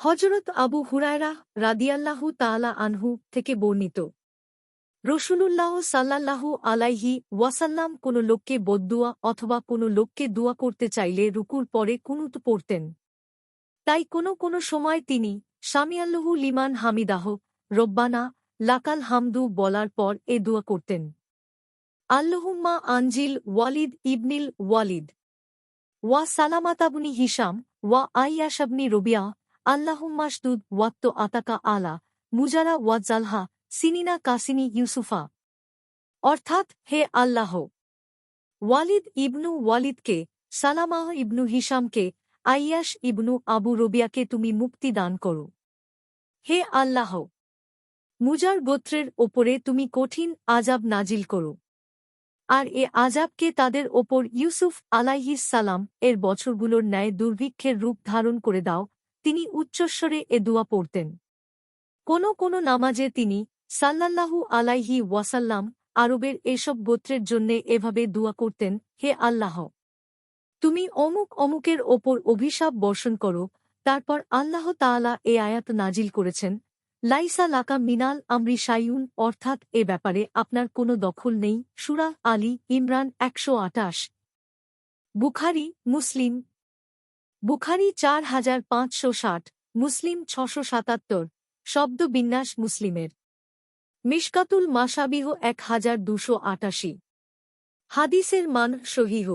হযরত আবু হুরায়রা রাদিয়াল্লাহু তাআলা আনহু থেকে বর্ণিত, রাসূলুল্লাহ সাল্লাল্লাহু আলাইহি ওয়াসাল্লাম কোনো লোককে বদদুয়া অথবা কোনো লোককে দুয়া করতে চাইলে রুকুর পরে কুনুত পড়তেন। তাই কোনো সময় তিনি সামিআল্লাহু লিমান হামিদাহ, রব্বানা লাকাল হামদু বলার পর এ দুয়া করতেন। আল্লাহুম্মা আনজিল ওয়ালিদ ইবনিল ওয়ালিদ ওয়া সালামাতাবনি হিশাম ওয়া আইয়াশাবনি রবিয়া আল্লাহুম্মাশদুদ ওয়াত্ত আতাকা আলা মুজারা ওয়াজ্জালহা সিনিনা কাসিনি ইউসুফা। অর্থাৎ, হে আল্লাহ, ওয়ালিদ ইবনু ওয়ালিদকে, সালামাহ ইবনু হিশামকে, আইয়াশ ইবনু আবু রবিয়াকে তুমি মুক্তি দান করো। হে আল্লাহ, মুজার গোত্রের ওপরে তুমি কঠিন আযাব নাজিল করো। আর এ আযাবকে তাদের ওপর ইউসুফ আলাইহিস সালাম এর বছরগুলোর ন্যায় দুর্ভিক্ষের রূপ ধারণ করে দাও। তিনি উচ্চস্বরে এ দুয়া পড়তেন। কোনো নামাজে তিনি সাল্লাল্লাহু আলাইহি ওয়াসাল্লাম আরবের এসব গোত্রের জন্যে এভাবে দুয়া করতেন, হে আল্লাহ, তুমি অমুকের ওপর অভিশাপ বর্ষণ করো। তারপর আল্লাহ তাআলা এ আয়াত নাজিল করেছেন, লাইসা লাকা মিনাল আমরি শাইউন, অর্থাৎ এ ব্যাপারে আপনার কোনো দখল নেই। সূরা আলী ইমরান ১২৮। বুখারী মুসলিম। বুখারী ৪৫৬০, মুসলিম ৬৭৭। শব্দবিন্যাস মুসলিমের। মিশকাতুল মাশাবিহ ১২৮৮। হাদিসের মান সহিহ।